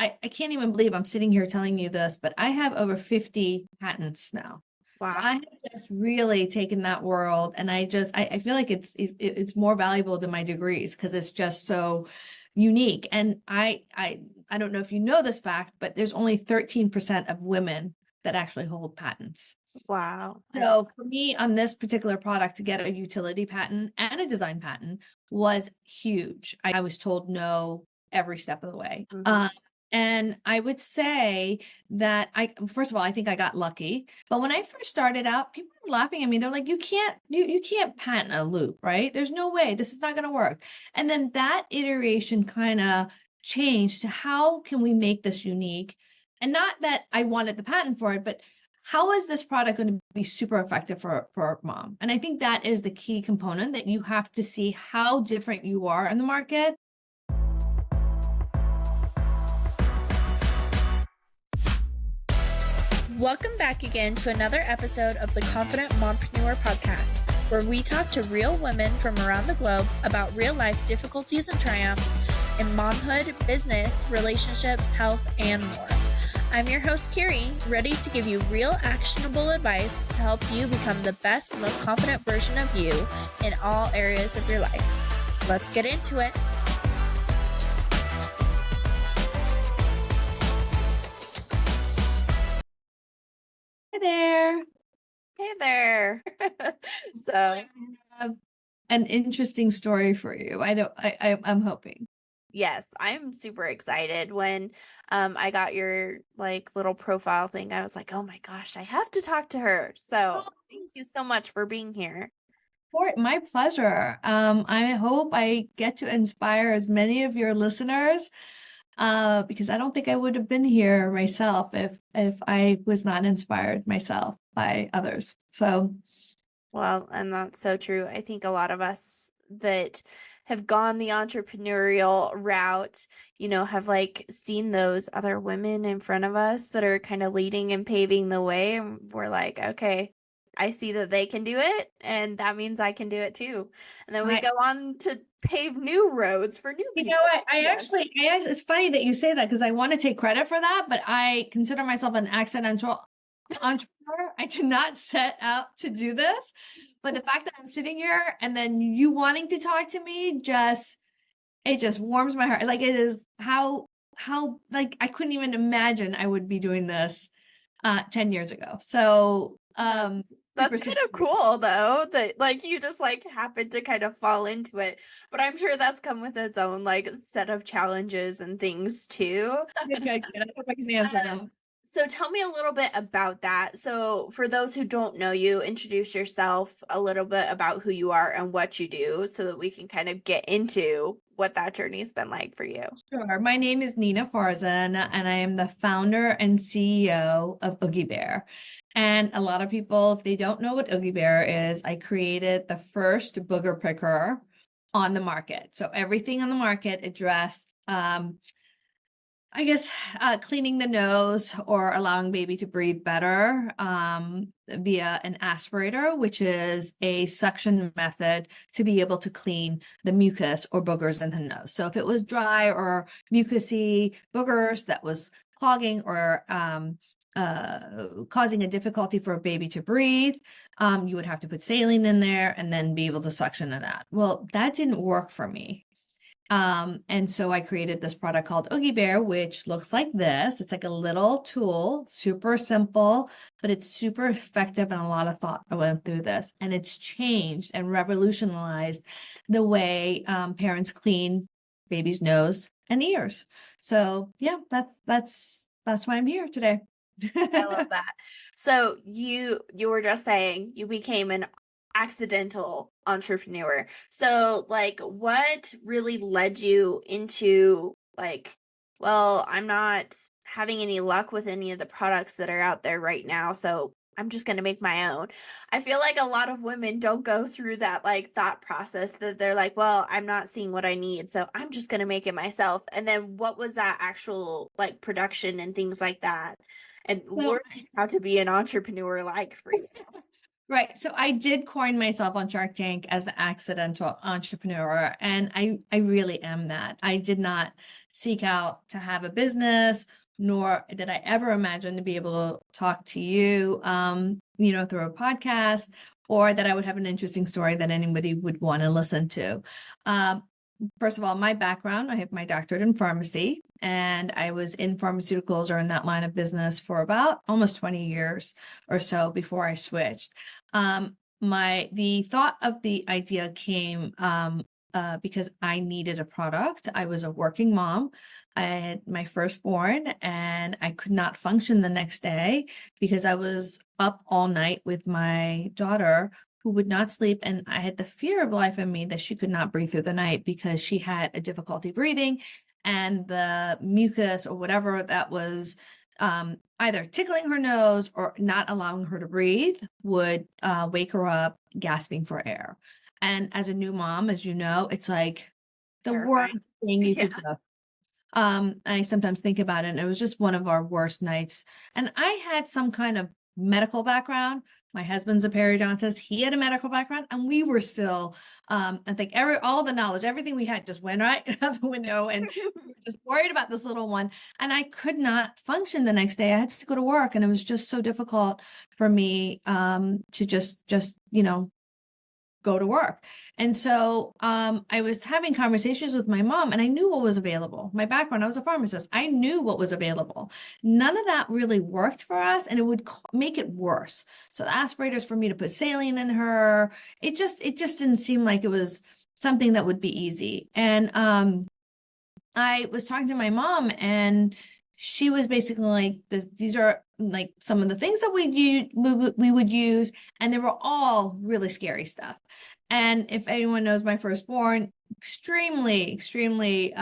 I can't even believe I'm sitting here telling you this, but I have over 50 patents now. So Wow. I have just really taken that world, and I feel like it's more valuable than my degrees because it's just so unique. And I don't know if you know this fact, but there's only 13% of women that actually hold patents. Wow. So for me on this particular product to get a utility patent and a design patent was huge. I was told no every step of the way. Mhm. And I would say that first of all, I think I got lucky. But when I first started out, people were laughing at me. They're like, you can't patent a loop, right? There's no way. This is not going to work. And then that iteration kind of changed to how can we make this unique? And not that I wanted the patent for it, but how is this product going to be super effective for mom? And I think that is the key component, that you have to see how different you are in the market. Welcome back again to another episode of the Confident Mompreneur podcast, where we talk to real women from around the globe about real life difficulties and triumphs in momhood, business, relationships, health, and more. I'm your host, Kyrie, ready to give you real actionable advice to help you become the best, most confident version of you in all areas of your life. Let's get into it. Hi there. Hey there. So I have an interesting story for you. I'm hoping. yes, I'm super excited. When I got your like little profile thing, I was like, oh my gosh, I have to talk to her. So thank you so much for being here. My pleasure. I hope I get to inspire as many of your listeners, because I don't think I would have been here myself if I was not inspired myself by others. So, Well, and that's so true. I think a lot of us that have gone the entrepreneurial route, have like seen those other women in front of us that are kind of leading and paving the way. And we're like, okay, I see that they can do it, and that means I can do it too. And then we I, go on to pave new roads for new you know people. what? Yes. It's funny that you say that because I want to take credit for that, but I consider myself an accidental entrepreneur. I did not set out to do this, but the fact that I'm sitting here and then you wanting to talk to me it just warms my heart. Like, it is how like I couldn't even imagine I would be doing this 10 years ago. So That's kind of cool though, that like you just like happened to kind of fall into it. But I'm sure that's come with its own like set of challenges and things too. Okay, I hope I can answer them. So tell me a little bit about that. So for those who don't know you, introduce yourself a little bit about who you are and what you do so that we can kind of get into what that journey has been like for you. Sure. My name is Nina Farzin, and I am the founder and CEO of Oogie Bear. And a lot of people, if they don't know what Oogie Bear is, I created the first booger picker on the market. So everything on the market addressed, I guess, cleaning the nose or allowing baby to breathe better via an aspirator, which is a suction method to be able to clean the mucus or boogers in the nose. So if it was dry or mucousy boogers that was clogging or causing a difficulty for a baby to breathe, you would have to put saline in there and then be able to suction in that. Well, that didn't work for me. And so I created this product called Oogie Bear, which looks like this. It's like a little tool, super simple, but it's super effective, and a lot of thought went through this. And it's changed and revolutionized the way parents clean baby's nose and ears. So yeah, that's why I'm here today. I love that. So you were just saying you became an accidental entrepreneur. So like what really led you into like, well, I'm not having any luck with any of the products that are out there right now, so I'm just going to make my own. I feel like a lot of women don't go through that like thought process that they're like, well, I'm not seeing what I need, so I'm just going to make it myself. And then what was that actual like production and things like that? And So learning how to be an entrepreneur like for you. Right. So I did coin myself on Shark Tank as the accidental entrepreneur, and I really am that. I did not seek out to have a business, nor did I ever imagine to be able to talk to you, through a podcast, or that I would have an interesting story that anybody would want to listen to. First of all, my background, I have my doctorate in pharmacy, and I was in pharmaceuticals or in that line of business for about almost 20 years or so before I switched. The thought of the idea came because I needed a product. I was a working mom. I had my firstborn, and I could not function the next day because I was up all night with my daughter, who would not sleep. And I had the fear of life in me that she could not breathe through the night because she had a difficulty breathing, and the mucus or whatever that was either tickling her nose or not allowing her to breathe would wake her up gasping for air. And as a new mom, as you know, it's like the worst Terrifying. thing you could Yeah. do. I sometimes think about it, and it was just one of our worst nights. And I had some kind of medical background. My husband's a periodontist. He had a medical background, and we were still, I think all the knowledge, everything we had just went right out the window, and we were just worried about this little one. And I could not function the next day. I had to go to work, and it was just so difficult for me to just go to work. And so I was having conversations with my mom, and I knew what was available. My background, I was a pharmacist. I knew what was available. None of that really worked for us, and it would make it worse. So the aspirators for me to put saline in her, it just didn't seem like it was something that would be easy. And I was talking to my mom, and she was basically like, these are like some of the things that we would use, and they were all really scary stuff. And if anyone knows my firstborn, extremely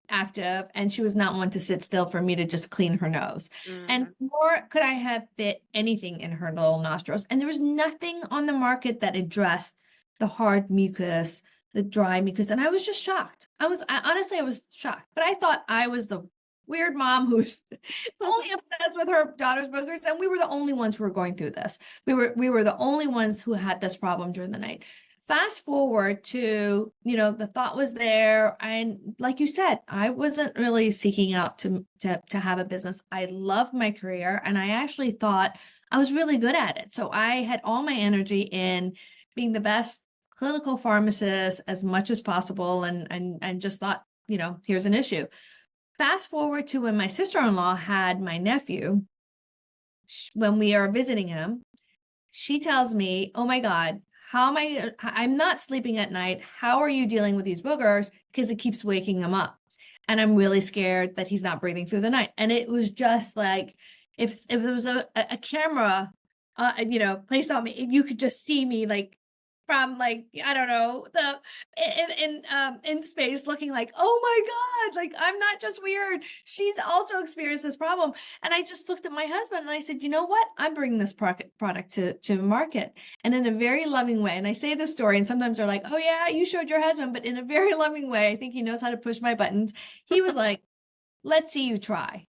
active, and she was not one to sit still for me to just clean her nose. And nor could I have fit anything in her little nostrils. And there was nothing on the market that addressed the hard mucus, the dry mucus. And I was just shocked. Honestly, I was shocked, but I thought I was the weird mom who's only obsessed with her daughter's boogers, and we were the only ones who were going through this. We were the only ones who had this problem during the night. Fast forward to, the thought was there, and like you said, I wasn't really seeking out to have a business. I loved my career, and I actually thought I was really good at it. So I had all my energy in being the best clinical pharmacist as much as possible, and just thought, here's an issue. Fast forward to when my sister-in-law had my nephew, when we are visiting him, she tells me, oh my God, I'm not sleeping at night. How are you dealing with these boogers? Because it keeps waking him up. And I'm really scared that he's not breathing through the night. And it was just like, if there was a camera, placed on me, you could just see me like, from like, I don't know, in space, looking like, oh my God, like I'm not just weird. She's also experienced this problem. And I just looked at my husband and I said, you know what? I'm bringing this product to market, and in a very loving way. And I say this story, and sometimes they're like, oh yeah, you showed your husband, but in a very loving way. I think he knows how to push my buttons. He was like, let's see you try.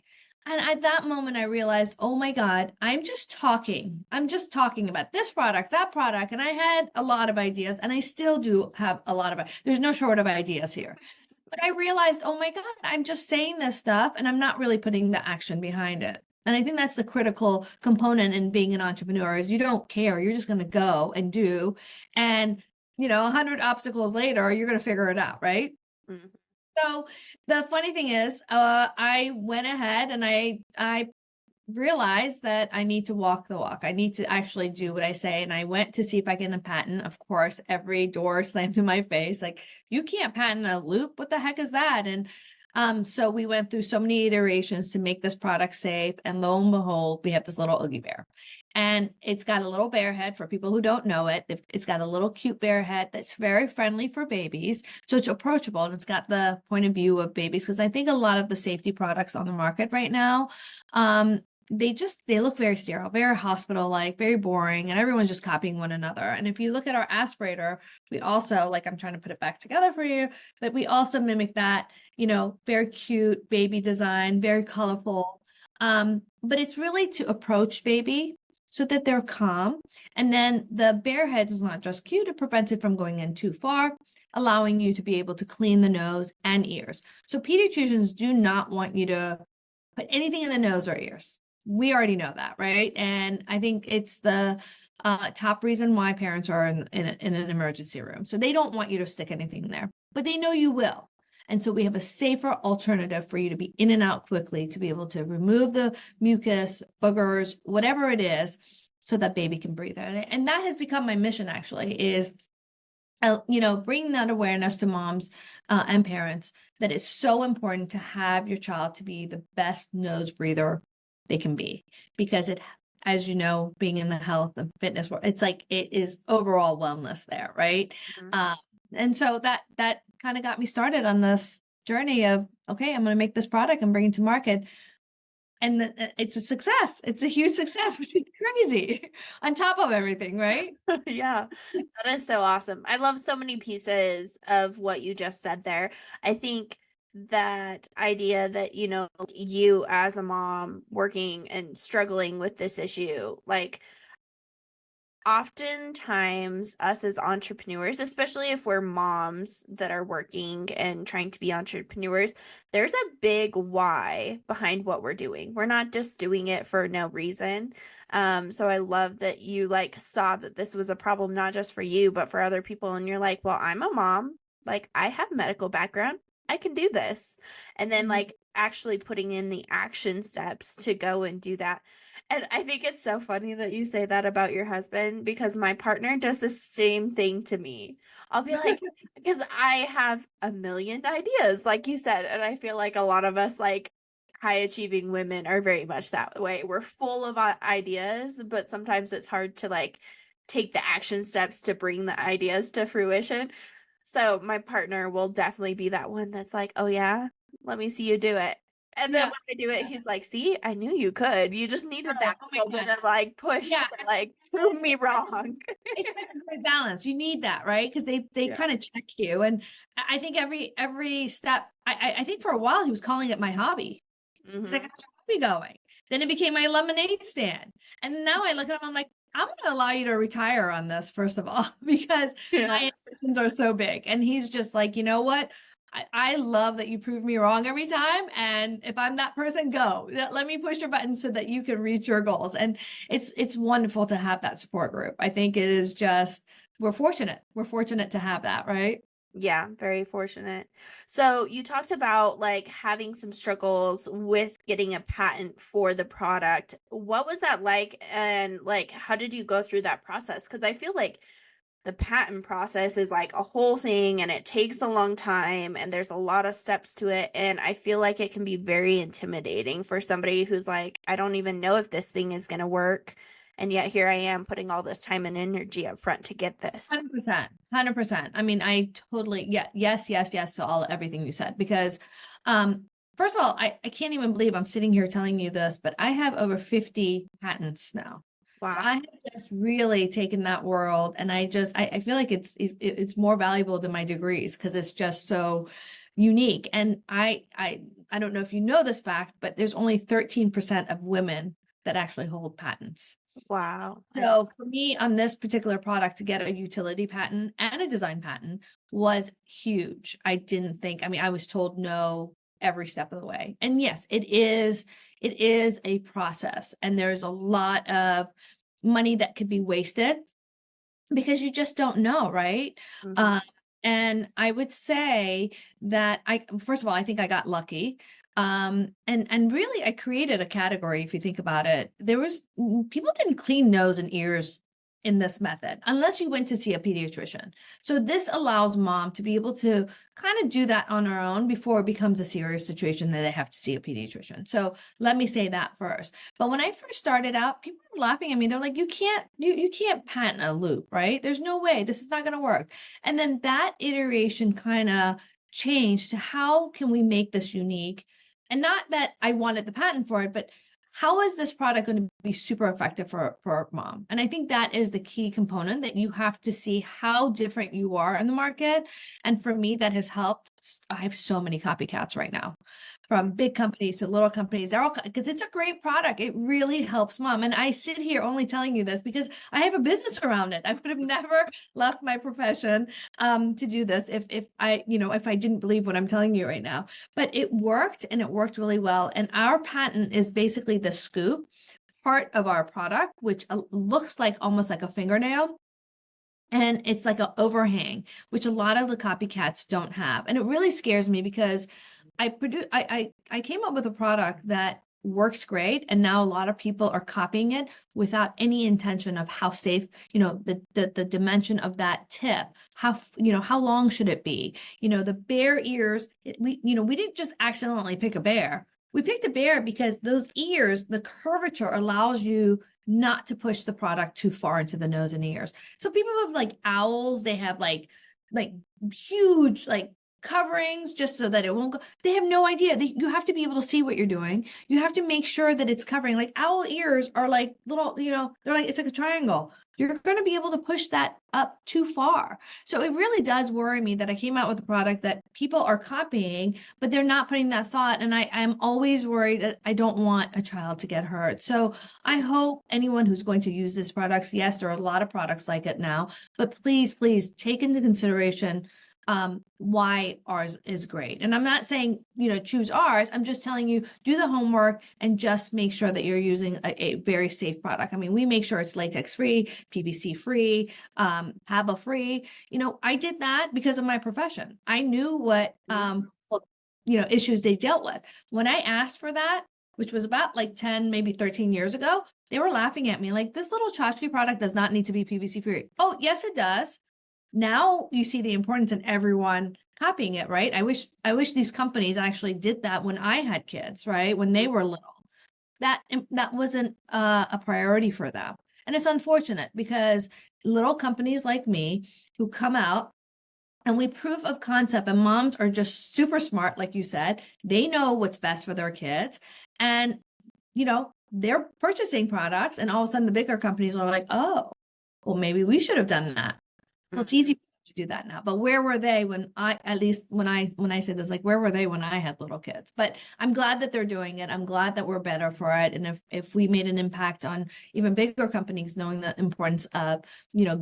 And at that moment, I realized, oh my God, I'm just talking about this product, that product. And I had a lot of ideas, and I still do have a lot of, there's no short of ideas here. But I realized, oh my God, I'm just saying this stuff, and I'm not really putting the action behind it. And I think that's the critical component in being an entrepreneur, is you don't care. You're just going to go and do. And, 100 obstacles later, you're going to figure it out, right? Mm-hmm. So the funny thing is, I went ahead and I realized that I need to walk the walk. I need to actually do what I say. And I went to see if I can patent. Of course, every door slammed in my face. Like, you can't patent a loop. What the heck is that? And so we went through so many iterations to make this product safe. And lo and behold, we have this little Oogie Bear. And it's got a little bear head. For people who don't know it, it's got a little cute bear head that's very friendly for babies. So it's approachable, and it's got the point of view of babies. Because I think a lot of the safety products on the market right now, they look very sterile, very hospital-like, very boring, and everyone's just copying one another. And if you look at our aspirator, we also, like, I'm trying to put it back together for you, but we also mimic that, very cute baby design, very colorful. But it's really to approach baby so that they're calm. And then the bear head is not just cute, it prevents it from going in too far. allowing you to be able to clean the nose and ears. So pediatricians do not want you to put anything in the nose or ears. We already know that, right? And I think it's the top reason why parents are in an emergency room. So they don't want you to stick anything in there, but they know you will. And so we have a safer alternative for you to be in and out quickly, to be able to remove the mucus, boogers, whatever it is, so that baby can breathe. And that has become my mission, actually, is bring that awareness to moms and parents, that it's so important to have your child to be the best nose breather they can be, because it, as you know, being in the health and fitness world, it's like it is overall wellness there, right? Mhm. And so that kind of got me started on this journey of, okay, I'm going to make this product and bring it to market. And it's a success. It's a huge success, which is crazy on top of everything, right? Yeah, that is so awesome. I love so many pieces of what you just said there. I think that idea that, you as a mom working and struggling with this issue, like oftentimes us as entrepreneurs, especially if we're moms that are working and trying to be entrepreneurs, there's a big why behind what we're doing. We're not just doing it for no reason. So I love that you like saw that this was a problem not just for you but for other people, and you're like, well, I'm a mom, like I have medical background, I can do this. And then like actually putting in the action steps to go and do that. And I think it's so funny that you say that about your husband, because my partner does the same thing to me. I'll be like, because I have a million ideas, like you said, and I feel like a lot of us, like high achieving women, are very much that way. We're full of ideas, but sometimes it's hard to like take the action steps to bring the ideas to fruition. So my partner will definitely be that one that's like, oh yeah, let me see you do it. And then Yeah. when I do it, he's like, see, I knew you could. You just needed Right. that Oh my little bit God. of like push Yeah. to like prove me wrong. It's such a great balance. You need that, right? Because they Yeah. kind of check you. And I think every step, I think for a while he was calling it my hobby. He's like, Mhm. how's your hobby going? Then it became my lemonade stand. And now I look at him, I'm like, I'm going to allow you to retire on this, first of all, because Yeah. my ambitions are so big. And he's just like, you know what? I love that you prove me wrong every time. And if I'm that person, go. Let me push your buttons so that you can reach your goals. And it's wonderful to have that support group. I think it is just, we're fortunate. We're fortunate to have that, right? Yeah, very fortunate. So you talked about like having some struggles with getting a patent for the product. What was that like? And like, how did you go through that process? Because I feel like the patent process is like a whole thing and it takes a long time and there's a lot of steps to it. And I feel like it can be very intimidating for somebody who's like, I don't even know if this thing is going to work. And yet here I am putting all this time and energy up front to get this. 100%, 100%. I mean, I totally, yes to everything you said, because, first of all, I can't even believe I'm sitting here telling you this, but I have over 50 patents now. So Wow. I have just really taken that world, and I feel like it's more valuable than my degrees, because it's just so unique. And I don't know if you know this fact, but there's only 13% of women that actually hold patents. Wow. So for me on this particular product, to get a utility patent and a design patent was huge. I didn't think, I mean, I was told no every step of the way. And yes, it is a process, and there's a lot of money that could be wasted because you just don't know, right? Mhm. And I would say that first of all, I think I got lucky. And really I created a category. If you think about it, people didn't clean nose and ears in this method unless you went to see a pediatrician. So this allows mom to be able to kind of do that on her own before it becomes a serious situation that they have to see a pediatrician. So let me say that first. But when I first started out, people were laughing at me. They're like, you can't patent a loop, right? There's no way, this is not going to work. And then that iteration kind of changed to, how can we make this unique? And not that I wanted the patent for it, but how is this product going to be super effective for mom? And I think that is the key component, that you have to see how different you are in the market. And for me, that has helped I have so many copycats right now, from big companies to little companies. They're all, because it's a great product. It really helps mom. And I sit here only telling you this because I have a business around it. I would have never left my profession to do this if I, if I didn't believe what I'm telling you right now. But it worked, and it worked really well. And our patent is basically the scoop part of our product, which looks like almost like a fingernail. And it's like an overhang, which a lot of the copycats don't have. And it really scares me because I came up with a product that works great. And now a lot of people are copying it without any intention of how safe, the dimension of that tip, how long should it be? The bear ears, we didn't just accidentally pick a bear. We picked a bear because those ears, the curvature allows you not to push the product too far into the nose and ears. So people have like owls, they have like huge coverings just so that it won't go. They have no idea. You have to be able to see what you're doing. You have to make sure that it's covering. Like owl ears are like little, they're like, it's like a triangle. You're going to be able to push that up too far. So it really does worry me that I came out with a product that people are copying, but they're not putting that thought. And I'm always worried that I don't want a child to get hurt. So I hope anyone who's going to use this product, yes, there are a lot of products like it now, but please take into consideration why ours is great. And I'm not saying, choose ours. I'm just telling you, do the homework and just make sure that you're using a very safe product. I mean, we make sure it's latex free, PVC free, HABA free. I did that because of my profession. I knew what, issues they dealt with. When I asked for that, which was about 10, maybe 13 years ago, they were laughing at me like, this little tchotchke product does not need to be PVC free. Oh, yes, it does. Now you see the importance in everyone copying it, right? I wish these companies actually did that when I had kids, right? When they were little. That wasn't a priority for them. And it's unfortunate because little companies like me who come out and we proof of concept, and moms are just super smart, like you said. They know what's best for their kids. And, they're purchasing products, and all of a sudden the bigger companies are like, oh, well, maybe we should have done that. Well, it's easy to do that now, but where were they when I say this, where were they when I had little kids? But I'm glad that they're doing it. I'm glad that we're better for it. And if we made an impact on even bigger companies knowing the importance of,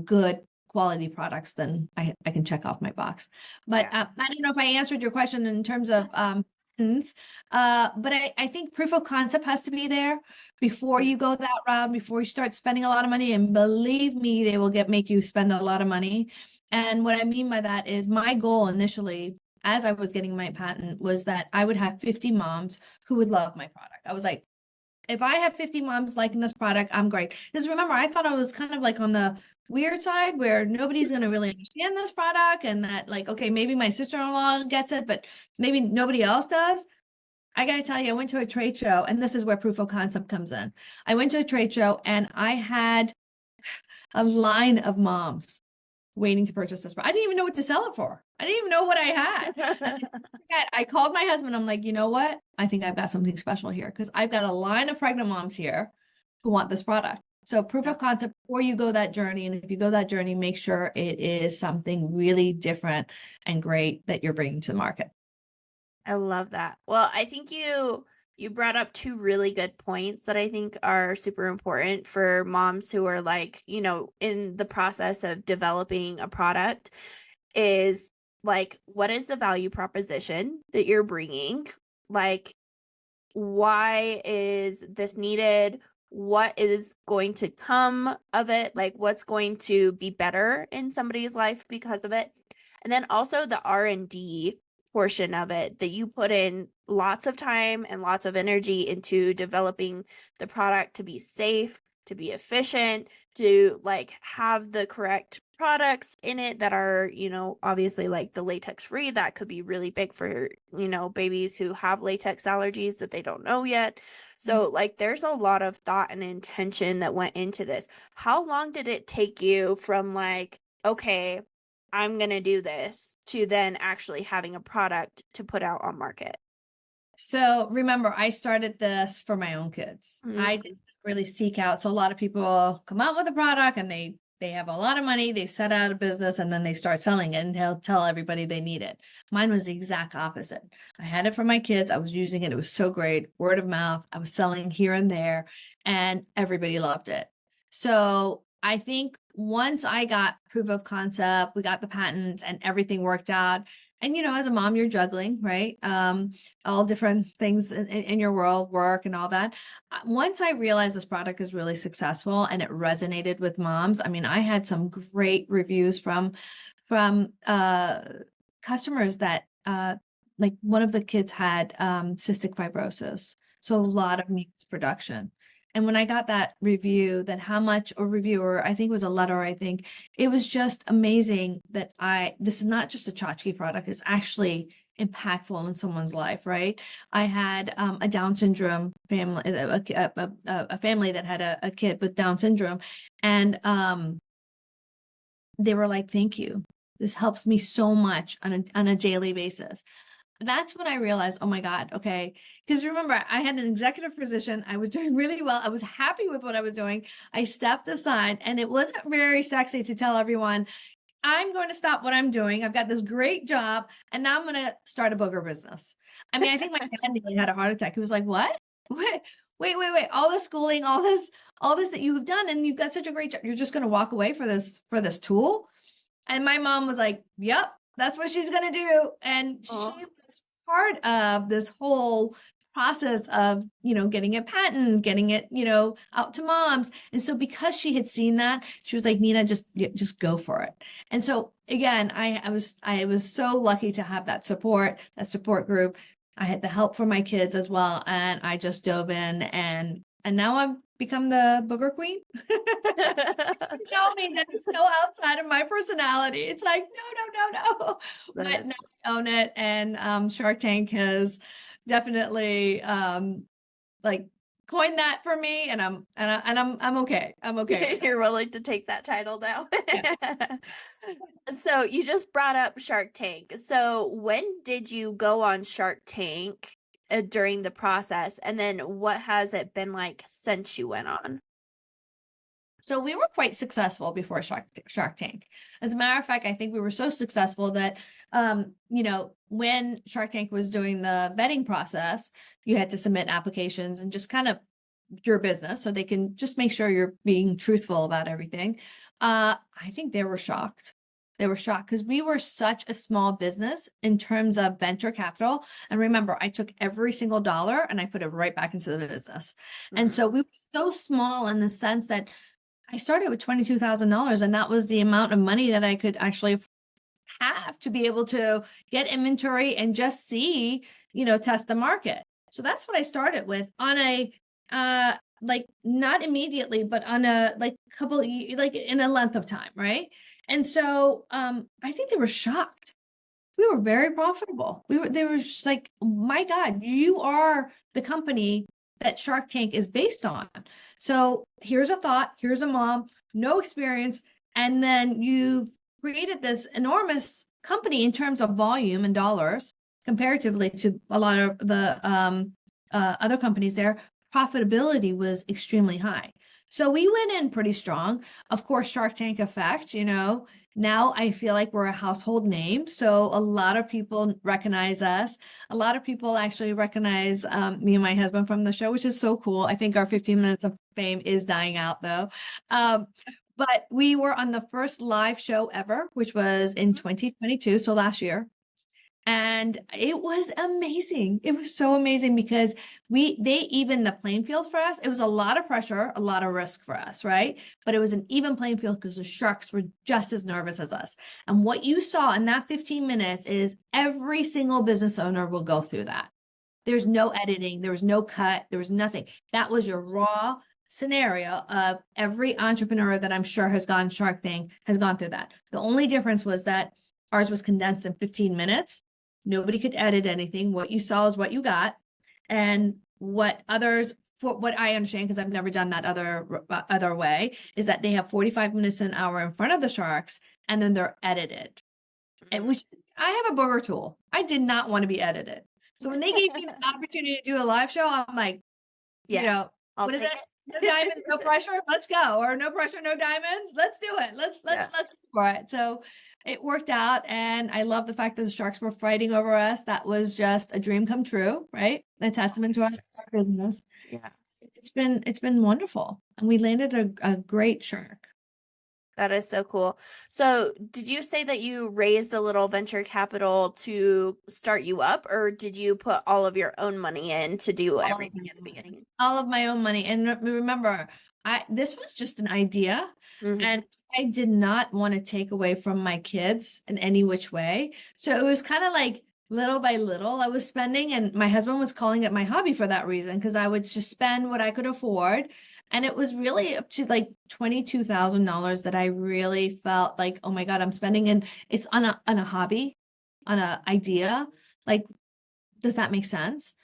good quality products, then I can check off my box. But I don't know if I answered your question in terms of, but I think proof of concept has to be there before you go that route, before you start spending a lot of money. And believe me, they will make you spend a lot of money. And what I mean by that is my goal initially, as I was getting my patent, was that I would have 50 moms who would love my product. I was like, if I have 50 moms liking this product, I'm great. Because remember, I thought I was kind of on the weird side where nobody's going to really understand this product, and that okay, maybe my sister-in-law gets it, but maybe nobody else does. I got to tell you, I went to a trade show, and this is where proof of concept comes in. I went to a trade show and I had a line of moms waiting to purchase this. I didn't even know what to sell it for. I didn't even know what I had. I called my husband. I'm like, you know what? I think I've got something special here, because I've got a line of pregnant moms here who want this product. So proof of concept before you go that journey. And if you go that journey, make sure it is something really different and great that you're bringing to the market. I love that. Well, I think you brought up two really good points that I think are super important for moms who are in the process of developing a product. Is what is the value proposition that you're bringing? Why is this needed? What is going to come of it? What's going to be better in somebody's life because of it? And then also the R&D portion of it, that you put in lots of time and lots of energy into developing the product to be safe, to be efficient, to have the correct products in it that are, obviously the latex free. That could be really big for, babies who have latex allergies that they don't know yet. So there's a lot of thought and intention that went into this. How long did it take you from okay, I'm going to do this, to then actually having a product to put out on market? So remember, I started this for my own kids. I didn't really seek out. So a lot of people come out with a product and they they have a lot of money, they set out a business, and then they start selling it and they'll tell everybody they need it. Mine was the exact opposite. I had it for my kids. I was using it. It was so great. Word of mouth. I was selling here and there, and everybody loved it. So I think once I got proof of concept, we got the patents and everything worked out. And, as a mom, you're juggling, right? All different things in your world, work and all that. Once I realized this product is really successful and it resonated with moms, I mean, I had some great reviews from customers that, like one of the kids had cystic fibrosis. So a lot of mucus production. And when I got that review, reviewer, I think it was a letter, it was just amazing that this is not just a tchotchke product, it's actually impactful in someone's life, right? I had a Down syndrome family, a family that had a kid with Down syndrome. And they were like, thank you. This helps me so much on a daily basis. That's when I realized, oh my God, okay. Because remember, I had an executive position. I was doing really well. I was happy with what I was doing. I stepped aside, and it wasn't very sexy to tell everyone, I'm going to stop what I'm doing. I've got this great job, and now I'm going to start a booger business. I mean, I think my dad nearly had a heart attack. He was like, what? Wait. All this schooling, all this that you have done, and you've got such a great job. You're just going to walk away for this tool? And my mom was like, yep, that's what she's going to do. And she was part of this whole process of, getting a patent, getting it, out to moms. And so because she had seen that, she was like, Nina, just go for it. And so again, I was so lucky to have that support group. I had the help from my kids as well. And I just dove in, and now I've become the booger queen. Tell me that is so outside of my personality. It's like, no. But now I own it. And Shark Tank has definitely like coined that for me, and I'm okay. I'm okay. You're willing to take that title now. Yeah. So you just brought up Shark Tank. So when did you go on Shark Tank during the process? And then what has it been like since you went on? So we were quite successful before Shark Tank. As a matter of fact, I think we were so successful that, when Shark Tank was doing the vetting process, you had to submit applications and just kind of your business so they can just make sure you're being truthful about everything. I think they were shocked. They were shocked because we were such a small business in terms of venture capital. And remember, I took every single dollar and I put it right back into the business. Mm-hmm. And so we were so small in the sense that I started with $22,000, and that was the amount of money that I could actually have to be able to get inventory and just see, test the market. So that's what I started with on a, not immediately, but on a couple, in a length of time. Right. And so, I think they were shocked. We were very profitable. They were just like, my God, you are the company that Shark Tank is based on. So here's a thought, here's a mom, no experience. And then you've created this enormous company in terms of volume and dollars comparatively to a lot of the other companies there. Profitability was extremely high. So we went in pretty strong. Of course, Shark Tank effect, now I feel like we're a household name. So a lot of people recognize us. A lot of people actually recognize me and my husband from the show, which is so cool. I think our 15 minutes of fame is dying out though. But we were on the first live show ever, which was in 2022. So last year. And it was amazing. It was so amazing because they evened the playing field for us. It was a lot of pressure, a lot of risk for us, right? But it was an even playing field because the sharks were just as nervous as us. And what you saw in that 15 minutes is every single business owner will go through that. There's no editing. There was no cut. There was nothing. That was your raw scenario of every entrepreneur that I'm sure has gone Shark Tank has gone through that. The only difference was that ours was condensed in 15 minutes. Nobody could edit anything. What you saw is what you got. And what others, for what I understand, because I've never done that other way, is that they have 45 minutes an hour in front of the sharks, and then they're edited. And I have a booger tool. I did not want to be edited. So when they gave me the opportunity to do a live show, I'm like, what is it? No diamonds, no pressure, let's go. Or no pressure, no diamonds, let's do it. Let's go for it. So it worked out, and I love the fact that the sharks were fighting over us. That was just a dream come true, right? A testament to our business. Yeah. It's been wonderful, and we landed a great shark. That is so cool. So did you say that you raised a little venture capital to start you up, or did you put all of your own money in to do everything at the beginning? All of my own money. And remember, this was just an idea, Mhm. and I did not want to take away from my kids in any which way. So it was kind of like little by little I was spending, and my husband was calling it my hobby for that reason, because I would just spend what I could afford. And it was really up to like $22,000 that I really felt like, oh my God, I'm spending, and it's on a hobby, on a idea. Like, does that make sense?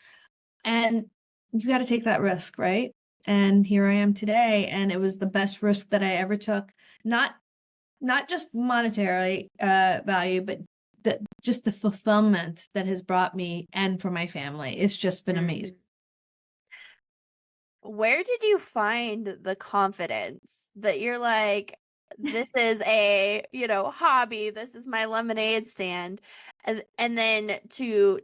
And you got to take that risk, right? And here I am today, and it was the best risk that I ever took. Not just monetarily value, but just the fulfillment that has brought me and for my family. It's just been amazing. Where did you find the confidence that you're like, this is a, hobby, this is my lemonade stand, and then to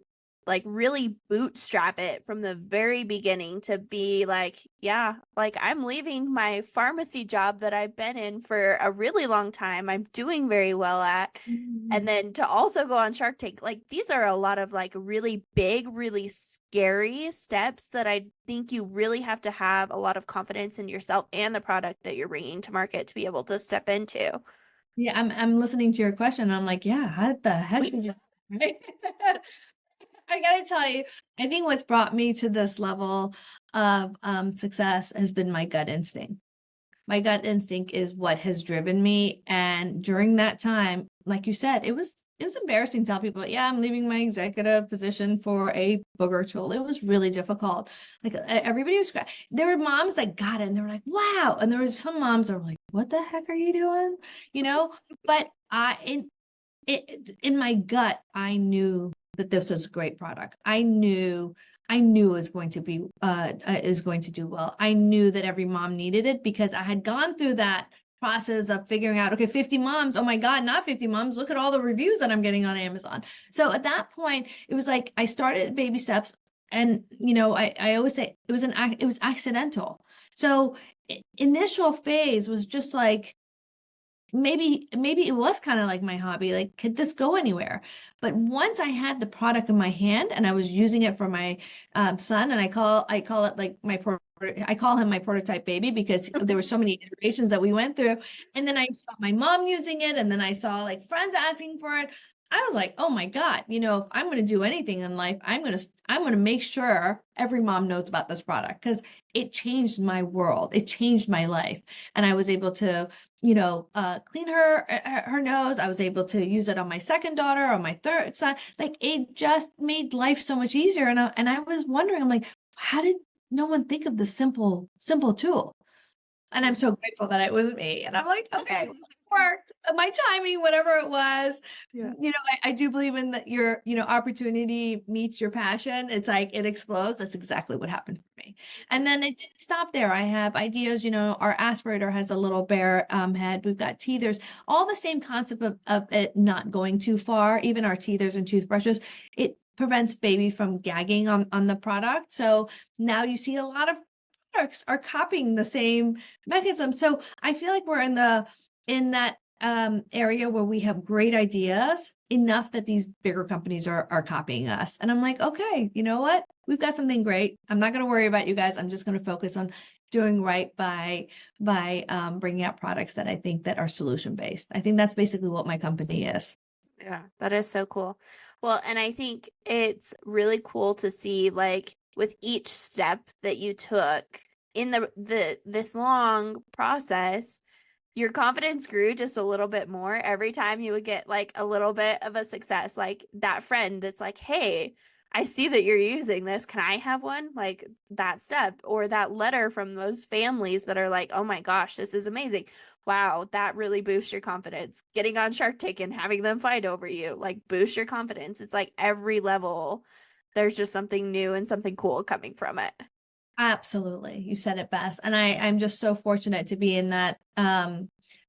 like really bootstrap it from the very beginning to be like, yeah, like I'm leaving my pharmacy job that I've been in for a really long time, I'm doing very well at, and then to also go on Shark Tank. Like, these are a lot of like really big, really scary steps that I think you really have to have a lot of confidence in yourself and the product that you're bringing to market to be able to step into. Yeah, I'm listening to your question. I'm like, yeah, how the heck did you? I gotta tell you, I think what's brought me to this level of success has been my gut instinct. My gut instinct is what has driven me. And during that time, like you said, it was embarrassing to tell people, yeah, I'm leaving my executive position for a Booger tool. It was really difficult. Like everybody was, there were moms that got it and they were like, wow. And there were some moms that were like, what the heck are you doing? But in my gut, I knew that this was a great product. I knew it was going to be is going to do well. I knew that every mom needed it because I had gone through that process of figuring out, okay, 50 moms, oh my God, not 50 moms, look at all the reviews that I'm getting on Amazon. So at that point, it was like I started baby steps, and I always say it was accidental. So initial phase was just like, maybe it was kind of like my hobby, like, could this go anywhere? But once I had the product in my hand and I was using it for my son, and I call it like I call him my prototype baby, because there were so many iterations that we went through. And then I saw my mom using it, and then I saw like friends asking for it. I was like, oh my God, if I'm going to do anything in life, I'm going to make sure every mom knows about this product, because it changed my world. It changed my life. And I was able to, clean her nose. I was able to use it on my second daughter, or my third son. Like, it just made life so much easier. And I was wondering, I'm like, how did no one think of this simple tool? And I'm so grateful that it was me. And I'm like, okay, it worked. My timing, whatever it was. Yeah. I do believe in that your, opportunity meets your passion. It's like it explodes. That's exactly what happened for me. And then it didn't stop there. I have ideas, our aspirator has a little bear head. We've got teethers, all the same concept of it not going too far. Even our teethers and toothbrushes, it prevents baby from gagging on the product. So now you see a lot of products are copying the same mechanism. So I feel like we're in that area where we have great ideas enough that these bigger companies are copying us. And I'm like, okay, you know what? We've got something great. I'm not going to worry about you guys. I'm just going to focus on doing right by bringing out products that I think that are solution based. I think that's basically what my company is. Yeah, that is so cool. Well, and I think it's really cool to see, like, with each step that you took in this long process, your confidence grew just a little bit more every time you would get like a little bit of a success. Like that friend that's like, hey, I see that you're using this. Can I have one? Like that step, or that letter from those families that are like, oh my gosh, this is amazing. Wow, that really boosts your confidence. Getting on Shark Tank and having them fight over you, like, boost your confidence. It's like every level, there's just something new and something cool coming from it. Absolutely. You said it best. And I'm just so fortunate to be in that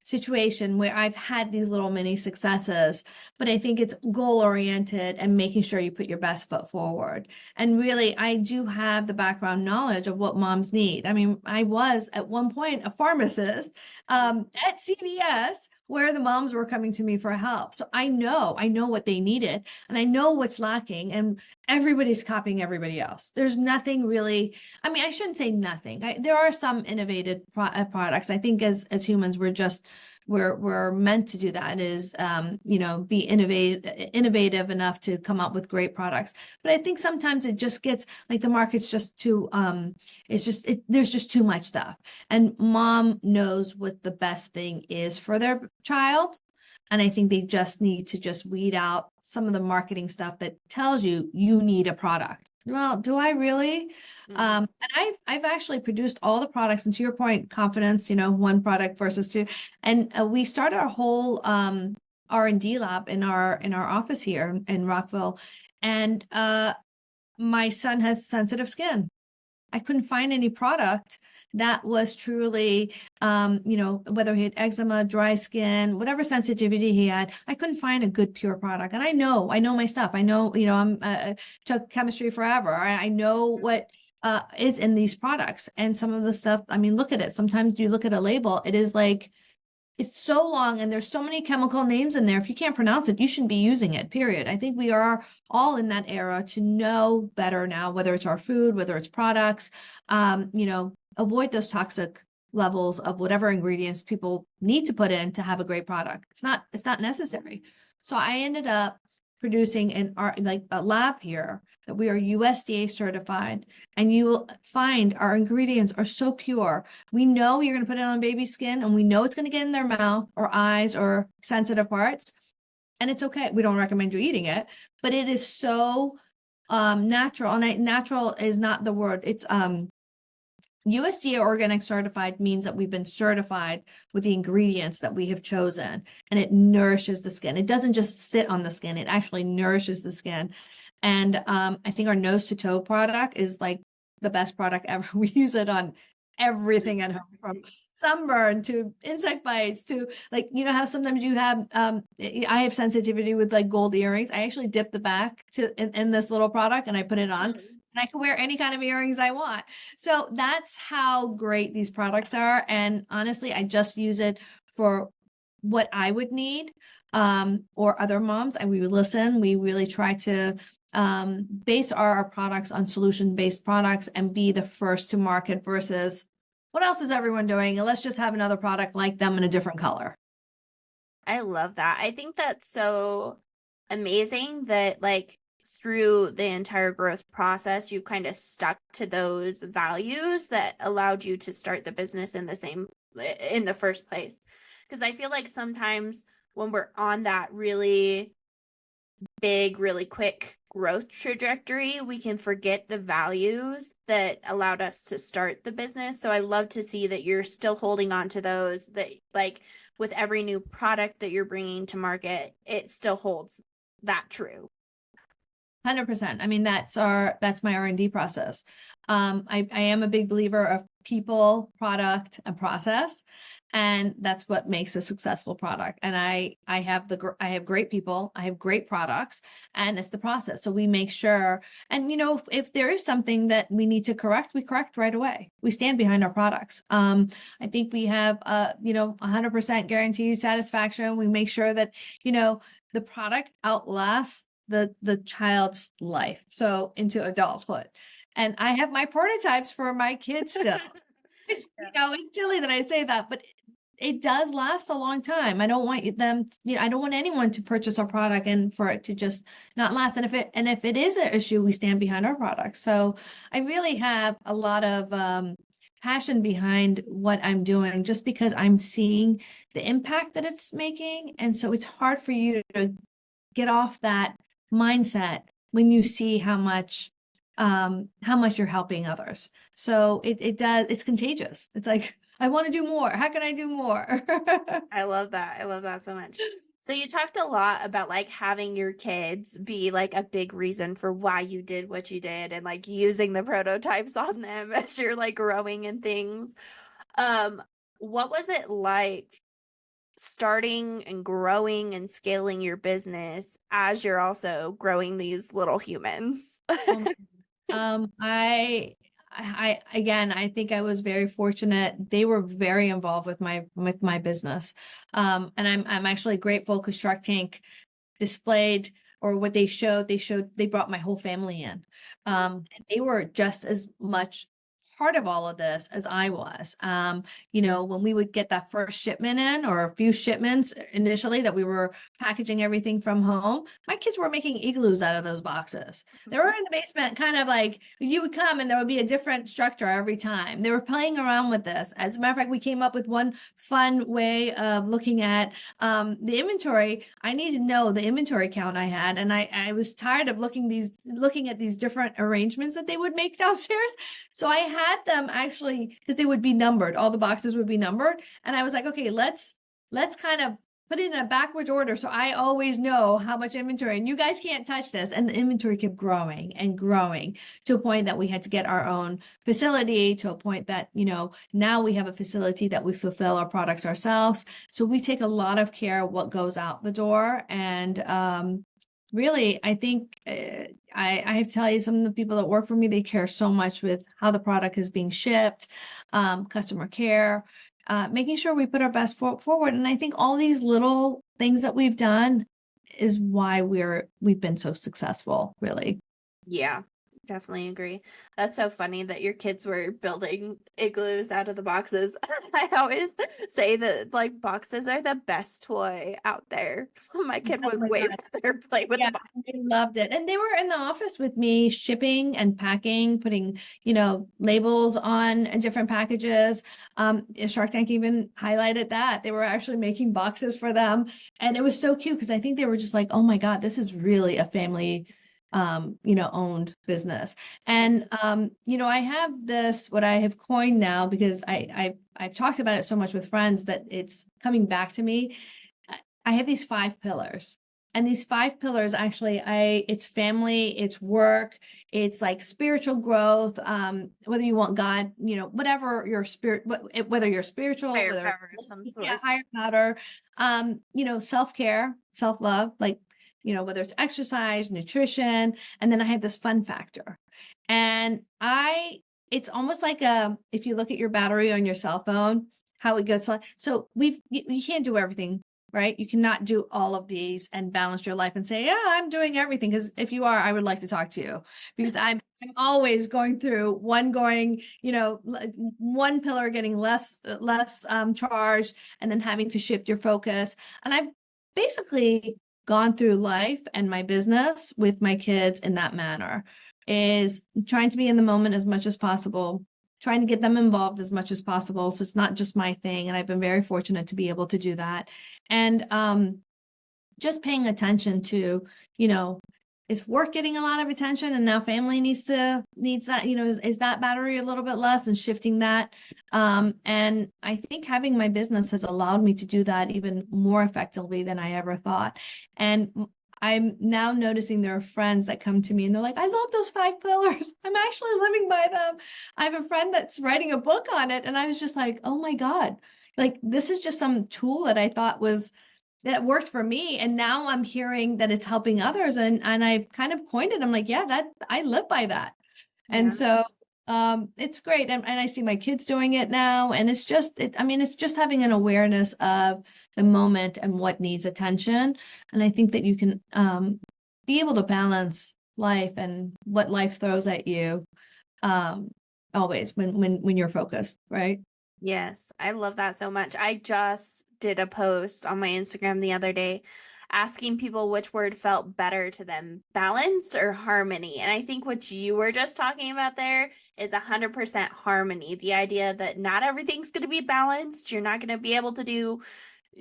situation where I've had these little mini successes, but I think it's goal oriented and making sure you put your best foot forward. And really, I do have the background knowledge of what moms need. I mean, I was at one point a pharmacist at CVS where the moms were coming to me for help. So I know what they needed and I know what's lacking, and everybody's copying everybody else. There's nothing really, I mean, I shouldn't say nothing. There are some innovative products. I think as humans, we're meant to do that, is be innovative enough to come up with great products. But I think sometimes it just gets like the market's just too there's just too much stuff, and mom knows what the best thing is for their child. And I think they just need to just weed out some of the marketing stuff that tells you need a product. Well, do I really? And I've actually produced all the products, and to your point, confidence, one product versus two. And we started our whole R&D lab in our office here in Rockville. And my son has sensitive skin. I couldn't find any product that was truly, whether he had eczema, dry skin, whatever sensitivity he had, I couldn't find a good pure product. And I know my stuff. I know, I took chemistry forever. I know what is in these products, and some of the stuff, I mean, look at it. Sometimes you look at a label, it is like, it's so long and there's so many chemical names in there. If you can't pronounce it, you shouldn't be using it, period. I think we are all in that era to know better now, whether it's our food, whether it's products, avoid those toxic levels of whatever ingredients people need to put in to have a great product. It's not necessary. So I ended up producing a lab here that we are USDA certified, and you will find our ingredients are so pure. We know you're going to put it on baby's skin, and we know it's going to get in their mouth or eyes or sensitive parts, and it's okay. We don't recommend you eating it, but it is so natural. And natural is not the word. It's USDA organic certified means that we've been certified with the ingredients that we have chosen, and it nourishes the skin. It doesn't just sit on the skin, it actually nourishes the skin. And I think our nose to toe product is like the best product ever. We use it on everything at home, from sunburn to insect bites to, like, how sometimes you have I have sensitivity with like gold earrings. I actually dip the back in this little product and I put it on. And I can wear any kind of earrings I want. So that's how great these products are. And honestly, I just use it for what I would need, or other moms. And we would listen. We really try to base our products on solution-based products and be the first to market versus what else is everyone doing? And let's just have another product like them in a different color. I love that. I think that's so amazing that, like, through the entire growth process, you kind of stuck to those values that allowed you to start the business in the first place. Because I feel like sometimes when we're on that really big, really quick growth trajectory, we can forget the values that allowed us to start the business. So I love to see that you're still holding on to those, that, like, with every new product that you're bringing to market, it still holds that true. 100%. I mean, that's my R&D process. I am a big believer of people, product, and process, and that's what makes a successful product. And I have great people, I have great products, and it's the process. So we make sure, and if there is something that we need to correct, we correct right away. We stand behind our products. I think we have 100% guaranteed satisfaction. We make sure that the product outlasts the child's life, so into adulthood. And I have my prototypes for my kids still. It's silly that I say that, but it does last a long time. I don't want them, I don't want anyone to purchase our product and for it to just not last. And if it is an issue, we stand behind our product. So I really have a lot of passion behind what I'm doing, just because I'm seeing the impact that it's making. And so it's hard for you to get off that mindset when you see how much you're helping others. So it's contagious. It's like, I want to do more. How can I do more? I love that. I love that so much. So you talked a lot about like having your kids be like a big reason for why you did what you did and like using the prototypes on them as you're like growing and things. Um, what was it like starting and growing and scaling your business as you're also growing these little humans? Um, again, I think I was very fortunate. They were very involved with my business. And I'm actually grateful because Shark Tank displayed, or what they brought my whole family in. And they were just as much part of all of this as I was. When we would get that first shipment in, or a few shipments initially, that we were packaging everything from home, my kids were making igloos out of those boxes. They were in the basement, kind of like you would come and there would be a different structure every time. They were playing around with this. As a matter of fact, we came up with one fun way of looking at the inventory. I needed to know the inventory count I had, and I was tired of looking at these different arrangements that they would make downstairs. So I had them actually, because they would be numbered, all the boxes would be numbered, and I was like, okay, let's kind of put it in a backwards order so I always know how much inventory, and you guys can't touch this. And the inventory kept growing and growing to a point that we had to get our own facility, to a point that, now we have a facility that we fulfill our products ourselves. So we take a lot of care of what goes out the door. And really, I think I have to tell you, some of the people that work for me, they care so much with how the product is being shipped, customer care, making sure we put our best foot forward. And I think all these little things that we've done is why we've been so successful, really. Yeah, definitely agree. That's so funny that your kids were building igloos out of the boxes. I always say that like boxes are the best toy out there. My kid Oh would my way God. rather play with Yeah, the box. they loved it. And they were in the office with me, shipping and packing, putting, labels on different packages. Shark Tank even highlighted that. They were actually making boxes for them. And it was so cute because I think they were just like, oh my God, this is really a family owned business. And I have this, what I have coined now, because I've talked about it so much with friends that it's coming back to me. I have these 5 pillars. And these 5 pillars, actually, it's family, it's work, it's like spiritual growth, whether you want God, whatever your spirit, whether you're spiritual, Higher whether power of some sort. higher power, self-care, self-love, like, whether it's exercise, nutrition, and then I have this fun factor. And it's almost like if you look at your battery on your cell phone, how it goes. So you can't do everything, right? You cannot do all of these and balance your life and say, yeah, I'm doing everything. Because if you are, I would like to talk to you, because I'm always going through one pillar getting less charged, and then having to shift your focus. And I've basically gone through life and my business with my kids in that manner, is trying to be in the moment as much as possible, trying to get them involved as much as possible. So it's not just my thing. And I've been very fortunate to be able to do that. And just paying attention to, is work getting a lot of attention, and now family needs that, is that battery a little bit less, and shifting that. And I think having my business has allowed me to do that even more effectively than I ever thought. And I'm now noticing there are friends that come to me and they're like, I love those 5 pillars. I'm actually living by them. I have a friend that's writing a book on it. And I was just like, oh my God, like, this is just some tool that I thought that worked for me. And now I'm hearing that it's helping others. And I've kind of coined it. I'm like, yeah, that I live by that. And Yeah. so it's great. And I see my kids doing it now. And it's just having an awareness of the moment and what needs attention. And I think that you can be able to balance life and what life throws at you always when you're focused, right? Yes, I love that so much. I just did a post on my Instagram the other day asking people which word felt better to them, balance or harmony. And I think what you were just talking about there is 100% harmony. The idea that not everything's going to be balanced. You're not going to be able to do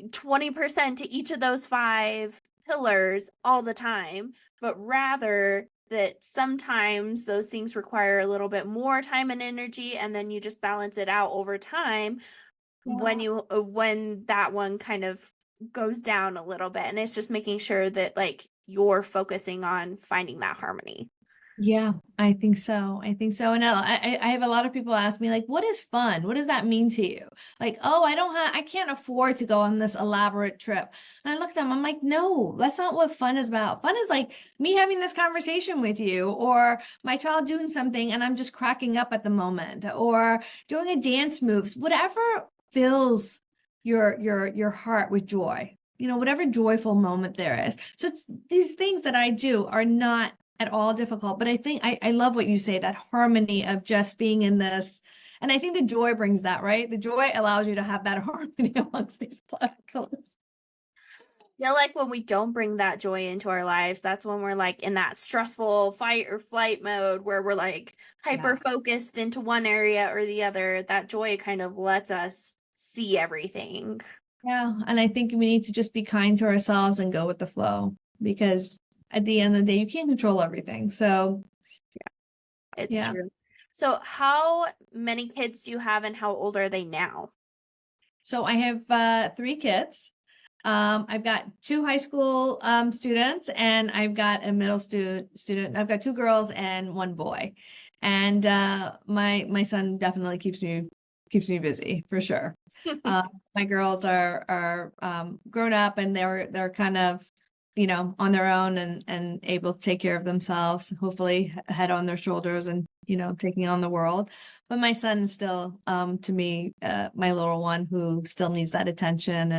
20% to each of those 5 pillars all the time, but rather that sometimes those things require a little bit more time and energy, and then you just balance it out over time when that one kind of goes down a little bit, and it's just making sure that like you're focusing on finding that harmony. Yeah, I think so. I think so. And I have a lot of people ask me like, what is fun? What does that mean to you? Like, oh, I can't afford to go on this elaborate trip. And I look at them, I'm like, no, that's not what fun is about. Fun is like me having this conversation with you, or my child doing something and I'm just cracking up at the moment, or doing a dance moves, whatever fills your heart with joy, whatever joyful moment there is. So it's these things that I do are not at all difficult. But I think I love what you say, that harmony of just being in this. And I think the joy brings that, right? The joy allows you to have that harmony amongst these particles. Yeah, like when we don't bring that joy into our lives, that's when we're like in that stressful fight or flight mode where we're like hyper focused into one area or the other. That joy kind of lets us see everything. Yeah. And I think we need to just be kind to ourselves and go with the flow, because at the end of the day, you can't control everything. So It's true. So how many kids do you have and how old are they now? So I have 3 kids. I've got 2 high school students, and I've got a middle student. I've got 2 girls and 1 boy. And my son definitely keeps me busy for sure. My girls are grown up, and they're kind of, on their own and able to take care of themselves, hopefully head on their shoulders and, taking on the world. But my son is still, to me, my little one who still needs that attention.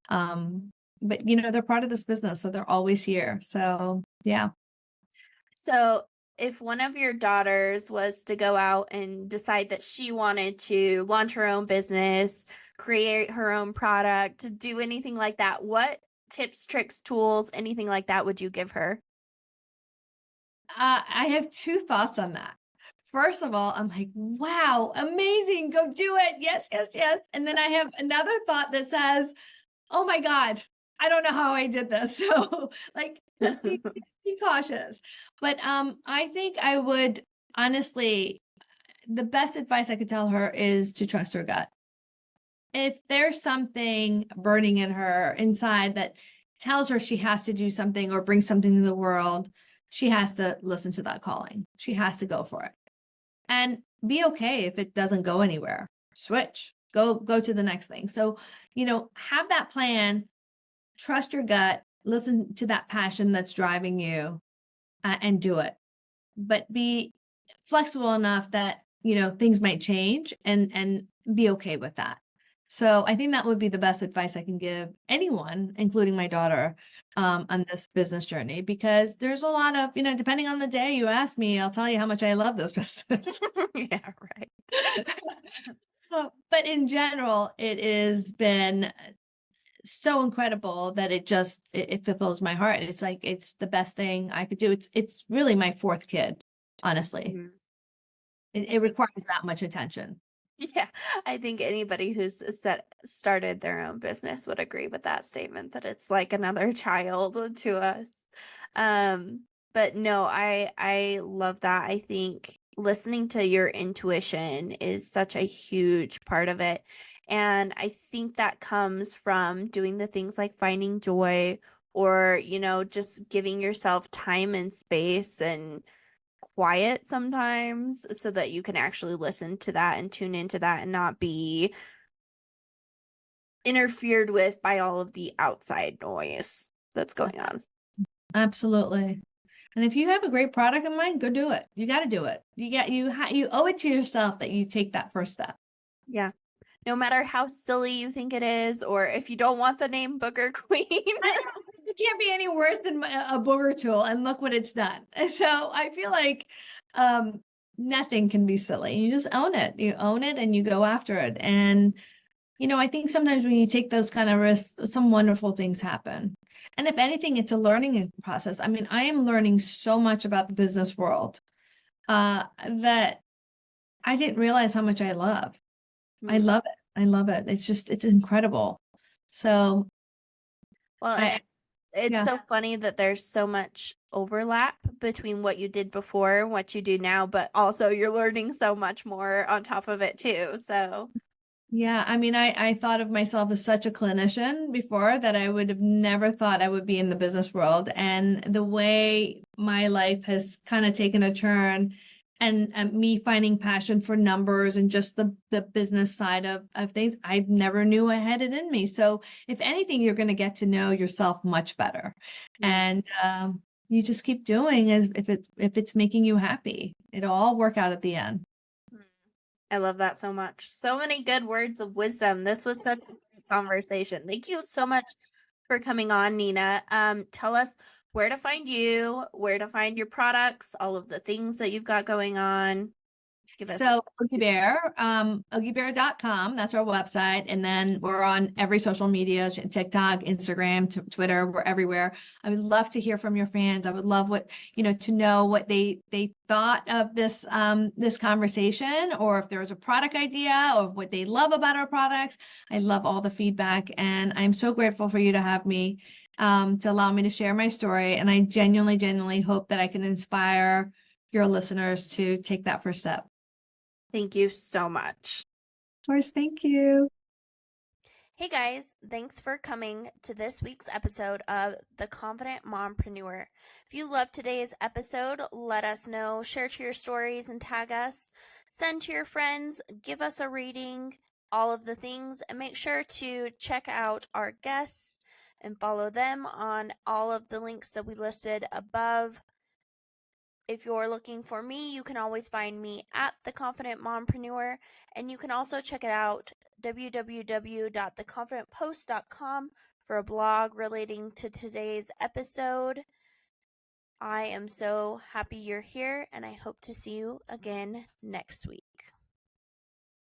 And, but they're part of this business, so they're always here. So, yeah. So if one of your daughters was to go out and decide that she wanted to launch her own business, create her own product, do anything like that, what tips, tricks, tools, anything like that would you give her? I have 2 thoughts on that. First of all, I'm like, wow, amazing. Go do it. Yes, yes, yes. And then I have another thought that says, oh my God, I don't know how I did this. So like, be cautious. But I think I would honestly, the best advice I could tell her is to trust her gut. If there's something burning in her inside that tells her she has to do something or bring something to the world, she has to listen to that calling. She has to go for it. And be okay if it doesn't go anywhere. Switch. Go to the next thing. So, have that plan, trust your gut, listen to that passion that's driving you, and do it. But be flexible enough that, things might change, and be okay with that. So I think that would be the best advice I can give anyone, including my daughter, on this business journey, because there's a lot of, depending on the day you ask me, I'll tell you how much I love this business. Yeah, right. But in general, it has been so incredible that it fulfills my heart. It's like, it's the best thing I could do. It's really my 4th kid, honestly. Mhm. It requires that much attention. Yeah, I think anybody who's started their own business would agree with that statement, that it's like another child to us. But no, I love that. I think listening to your intuition is such a huge part of it. And I think that comes from doing the things like finding joy, or, just giving yourself time and space and quiet sometimes, so that you can actually listen to that and tune into that and not be interfered with by all of the outside noise that's going on. Absolutely. And if you have a great product in mind, go do it. You got to do it. You owe it to yourself that you take that first step. Yeah. No matter how silly you think it is, or if you don't want the name Booger Queen. It can't be any worse than a booger tool, and look what it's done. So I feel like nothing can be silly. You just own it. You own it and you go after it. And, I think sometimes when you take those kind of risks, some wonderful things happen. And if anything, it's a learning process. I mean, I am learning so much about the business world that I didn't realize how much I love. I love it. I love it. It's incredible. So, Well, and it's yeah. so funny that there's so much overlap between what you did before and what you do now, but also you're learning so much more on top of it too. So Yeah, I mean, I thought of myself as such a clinician before that I would have never thought I would be in the business world. And the way my life has kind of taken a turn and me finding passion for numbers and just the business side of things, I never knew I had it in me. So if anything, you're going to get to know yourself much better. And you just keep doing as if it's making you happy. It'll all work out at the end. I love that so much. So many good words of wisdom. This was such a great conversation. Thank you so much for coming on, Nina. Tell us where to find you, where to find your products, all of the things that you've got going on. Give us So Oogie Bear, OogieBear.com, that's our website. And then we're on every social media, TikTok, Instagram, Twitter, we're everywhere. I would love to hear from your fans. I would love to know what they thought of this this conversation, or if there was a product idea or what they love about our products. I love all the feedback, and I'm so grateful for you to have me, to allow me to share my story. And I genuinely hope that I can inspire your listeners to take that first step. Thank you so much. Of course, thank you. Hey guys, thanks for coming to this week's episode of The Confident Mompreneur. If you loved today's episode, let us know, share to your stories and tag us, send to your friends, give us a rating, all of the things, and make sure to check out our guests and follow them on all of the links that we listed above. If you're looking for me, you can always find me at The Confident Mompreneur, and you can also check it out, www.theconfidentpost.com, for a blog relating to today's episode. I am so happy you're here, and I hope to see you again next week.